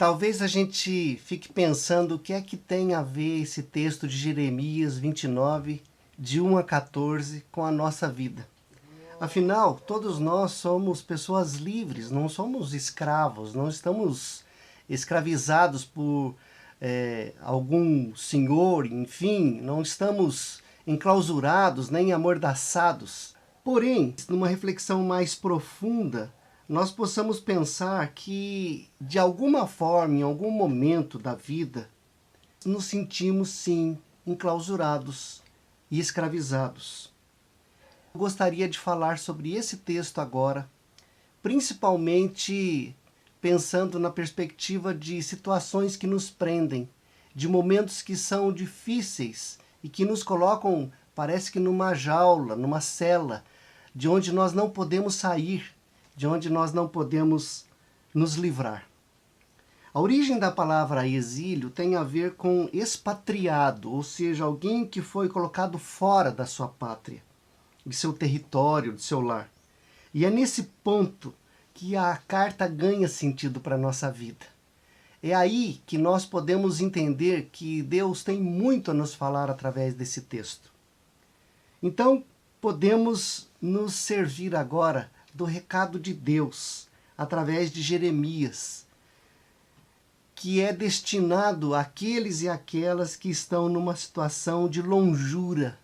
Talvez a gente fique pensando o que é que tem a ver esse texto de Jeremias 29, de 1 a 14, com a nossa vida. Afinal, todos nós somos pessoas livres, não somos escravos, não estamos escravizados por algum senhor, enfim, não estamos enclausurados nem amordaçados. Porém, numa reflexão mais profunda, nós possamos pensar que, de alguma forma, em algum momento da vida, nos sentimos, sim, enclausurados e escravizados. Eu gostaria de falar sobre esse texto agora, principalmente pensando na perspectiva de situações que nos prendem, de momentos que são difíceis e que nos colocam, parece que numa jaula, numa cela, de onde nós não podemos sair, de onde nós não podemos nos livrar. A origem da palavra exílio tem a ver com expatriado, ou seja, alguém que foi colocado fora da sua pátria, de seu território, de seu lar. E é nesse ponto que a carta ganha sentido para a nossa vida. É aí que nós podemos entender que Deus tem muito a nos falar através desse texto. Então, podemos nos servir agora do recado de Deus, através de Jeremias, que é destinado àqueles e àquelas que estão numa situação de longura,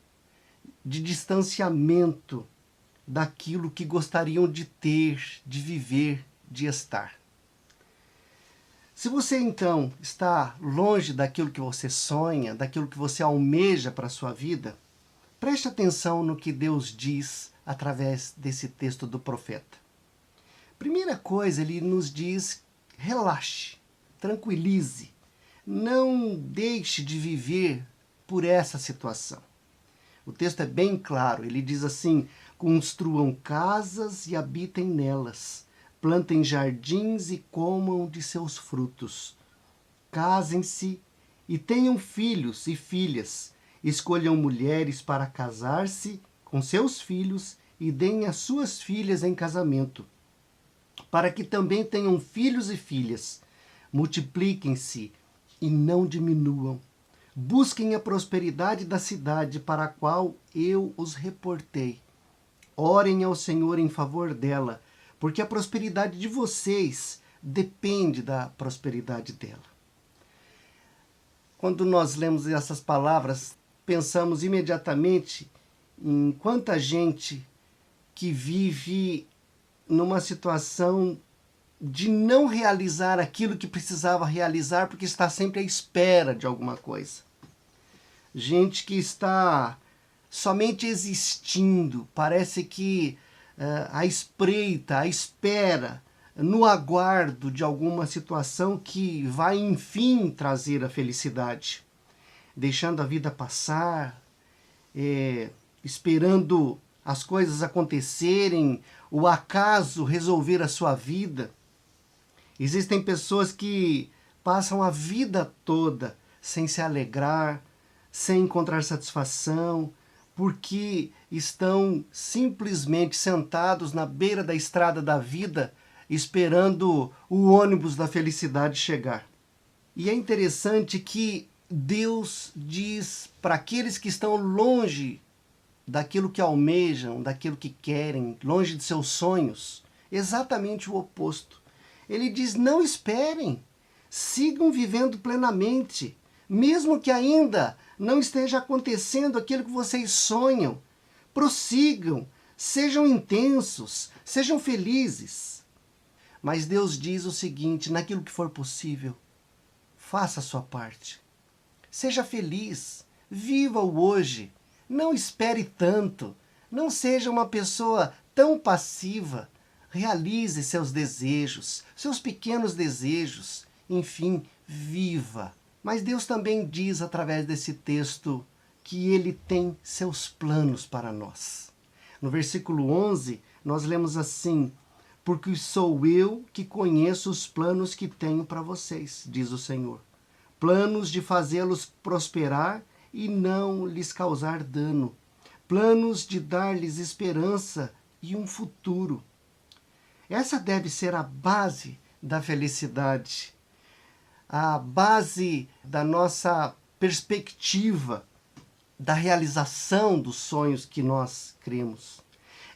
de distanciamento daquilo que gostariam de ter, de viver, de estar. Se você então está longe daquilo que você sonha, daquilo que você almeja para a sua vida, preste atenção no que Deus diz através desse texto do profeta. Primeira coisa, ele nos diz: relaxe, tranquilize, não deixe de viver por essa situação. O texto é bem claro, ele diz assim: construam casas e habitem nelas, plantem jardins e comam de seus frutos. Casem-se e tenham filhos e filhas, escolham mulheres para casar-se com seus filhos e deem as suas filhas em casamento, para que também tenham filhos e filhas. Multipliquem-se e não diminuam. Busquem a prosperidade da cidade para a qual eu os reportei. Orem ao Senhor em favor dela, porque a prosperidade de vocês depende da prosperidade dela. Quando nós lemos essas palavras, pensamos imediatamente em quanta gente que vive numa situação de não realizar aquilo que precisava realizar porque está sempre à espera de alguma coisa. Gente que está somente existindo, parece que à espreita, à espera, no aguardo de alguma situação que vai enfim trazer a felicidade, deixando a vida passar, esperando as coisas acontecerem, o acaso resolver a sua vida. Existem pessoas que passam a vida toda sem se alegrar, sem encontrar satisfação, porque estão simplesmente sentados na beira da estrada da vida, esperando o ônibus da felicidade chegar. E é interessante que Deus diz para aqueles que estão longe daquilo que almejam, daquilo que querem, longe de seus sonhos, exatamente o oposto. Ele diz: não esperem, sigam vivendo plenamente, mesmo que ainda não esteja acontecendo aquilo que vocês sonham. Prossigam, sejam intensos, sejam felizes. Mas Deus diz o seguinte: naquilo que for possível, faça a sua parte. Seja feliz, viva o hoje, não espere tanto, não seja uma pessoa tão passiva. Realize seus desejos, seus pequenos desejos, enfim, viva. Mas Deus também diz através desse texto que Ele tem seus planos para nós. No versículo 11, nós lemos assim: porque sou eu que conheço os planos que tenho para vocês, diz o Senhor. Planos de fazê-los prosperar e não lhes causar dano. Planos de dar-lhes esperança e um futuro. Essa deve ser a base da felicidade. a base da nossa perspectiva da realização dos sonhos que nós cremos.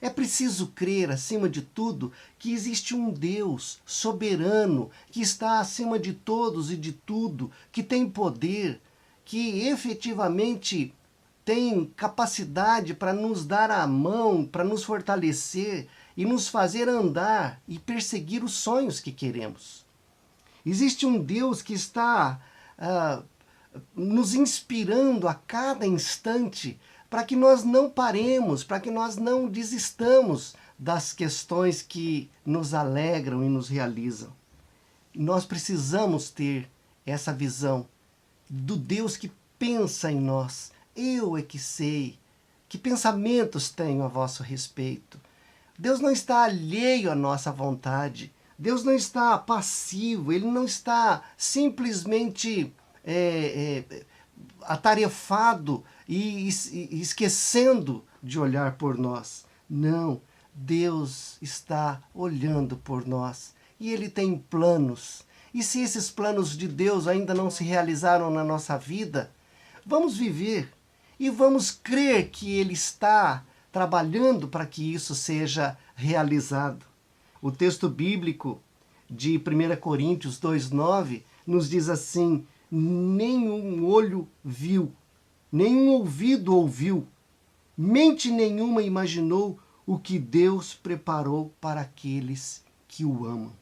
É preciso crer, acima de tudo, que existe um Deus soberano, que está acima de todos e de tudo, que tem poder, que efetivamente tem capacidade para nos dar a mão, para nos fortalecer e nos fazer andar e perseguir os sonhos que queremos. Existe um Deus que está nos inspirando a cada instante para que nós não paremos, para que nós não desistamos das questões que nos alegram e nos realizam. Nós precisamos ter essa visão do Deus que pensa em nós. Eu é que sei que pensamentos tenho a vosso respeito. Deus não está alheio à nossa vontade. Deus não está passivo, Ele não está simplesmente atarefado e esquecendo de olhar por nós. Não, Deus está olhando por nós e Ele tem planos. E se esses planos de Deus ainda não se realizaram na nossa vida, vamos viver e vamos crer que Ele está trabalhando para que isso seja realizado. O texto bíblico de 1 Coríntios 2,9 nos diz assim: nenhum olho viu, nenhum ouvido ouviu, mente nenhuma imaginou o que Deus preparou para aqueles que o amam.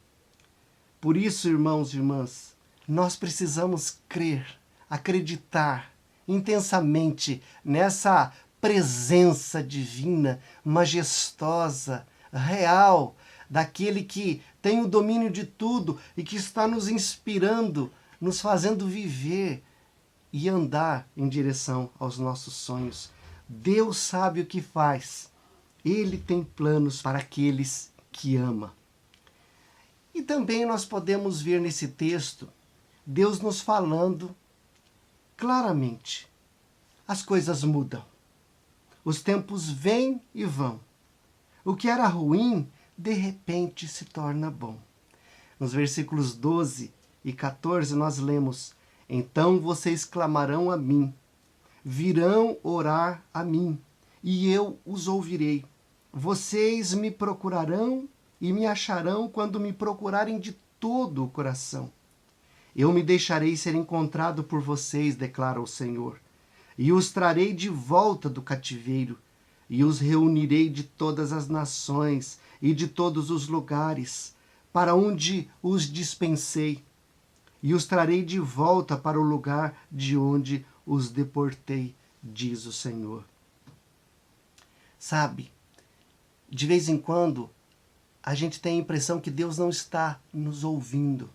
Por isso, irmãos e irmãs, nós precisamos crer, acreditar intensamente nessa presença divina, majestosa, real, daquele que tem o domínio de tudo e que está nos inspirando, nos fazendo viver e andar em direção aos nossos sonhos. Deus sabe o que faz. Ele tem planos para aqueles que ama. E também nós podemos ver nesse texto Deus nos falando claramente. As coisas mudam. Os tempos vêm e vão. O que era ruim, de repente se torna bom. Nos versículos 12 e 14 nós lemos: então vocês clamarão a mim, virão orar a mim, e eu os ouvirei. Vocês me procurarão e me acharão quando me procurarem de todo o coração. Eu me deixarei ser encontrado por vocês, declara o Senhor, e os trarei de volta do cativeiro, e os reunirei de todas as nações e de todos os lugares, para onde os dispensei, e os trarei de volta para o lugar de onde os deportei, diz o Senhor. Sabe, de vez em quando, a gente tem a impressão que Deus não está nos ouvindo,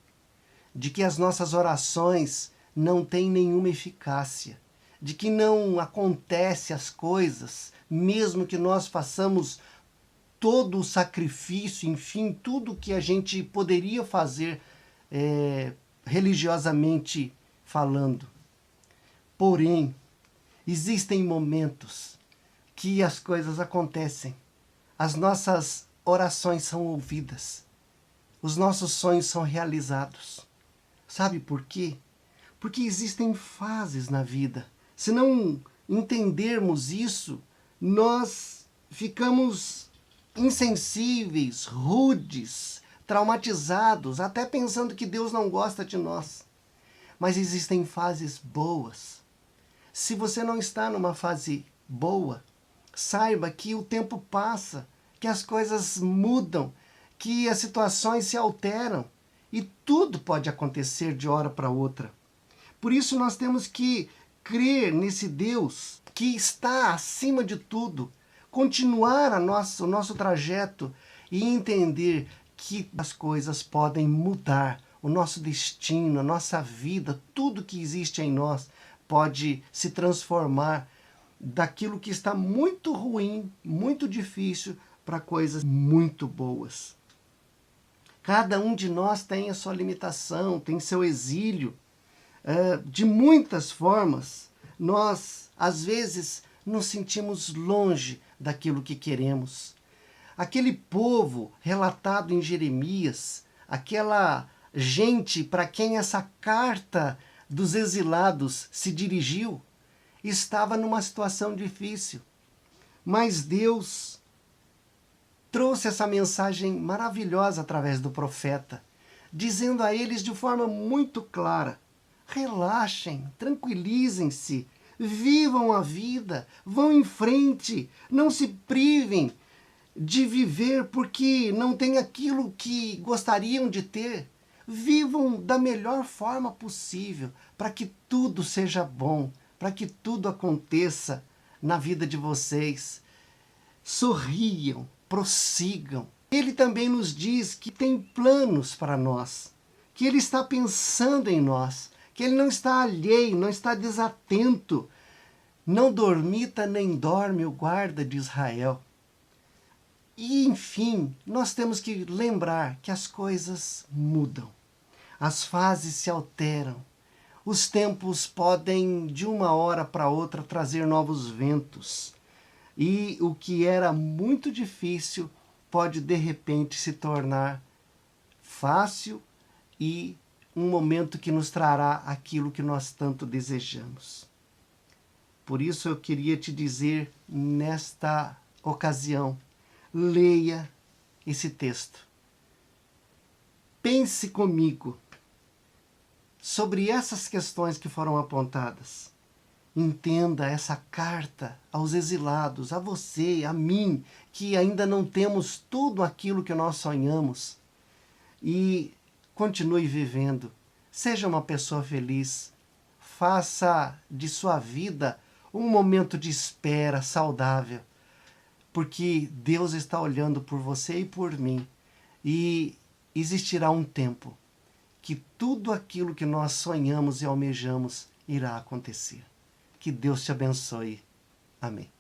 de que as nossas orações não têm nenhuma eficácia, de que não acontece as coisas, mesmo que nós façamos todo o sacrifício, enfim, tudo que a gente poderia fazer religiosamente falando. Porém, existem momentos que as coisas acontecem, as nossas orações são ouvidas, os nossos sonhos são realizados. Sabe por quê? Porque existem fases na vida. Se não entendermos isso, nós ficamos insensíveis, rudes, traumatizados, até pensando que Deus não gosta de nós. Mas existem fases boas. Se você não está numa fase boa, saiba que o tempo passa, que as coisas mudam, que as situações se alteram e tudo pode acontecer de hora para outra. Por isso nós temos que crer nesse Deus que está acima de tudo, continuar o nosso trajeto e entender que as coisas podem mudar, o nosso destino, a nossa vida, tudo que existe em nós pode se transformar daquilo que está muito ruim, muito difícil, para coisas muito boas. Cada um de nós tem a sua limitação, tem seu exílio. De muitas formas, nós, às vezes, nos sentimos longe daquilo que queremos. Aquele povo relatado em Jeremias, aquela gente para quem essa carta dos exilados se dirigiu, estava numa situação difícil. Mas Deus trouxe essa mensagem maravilhosa através do profeta, dizendo a eles de forma muito clara: relaxem, tranquilizem-se, vivam a vida, vão em frente, não se privem de viver porque não têm aquilo que gostariam de ter. Vivam da melhor forma possível para que tudo seja bom, para que tudo aconteça na vida de vocês. Sorriam, prossigam. Ele também nos diz que tem planos para nós, que Ele está pensando em nós, que Ele não está alheio, não está desatento. Não dormita nem dorme o guarda de Israel. E, enfim, nós temos que lembrar que as coisas mudam, as fases se alteram, os tempos podem, de uma hora para outra, trazer novos ventos. E o que era muito difícil pode, de repente, se tornar fácil e um momento que nos trará aquilo que nós tanto desejamos. Por isso eu queria te dizer, nesta ocasião, leia esse texto. Pense comigo sobre essas questões que foram apontadas. Entenda essa carta aos exilados, a você, a mim, que ainda não temos tudo aquilo que nós sonhamos. E continue vivendo. Seja uma pessoa feliz. Faça de sua vida um momento de espera saudável, porque Deus está olhando por você e por mim, e existirá um tempo que tudo aquilo que nós sonhamos e almejamos irá acontecer. Que Deus te abençoe. Amém.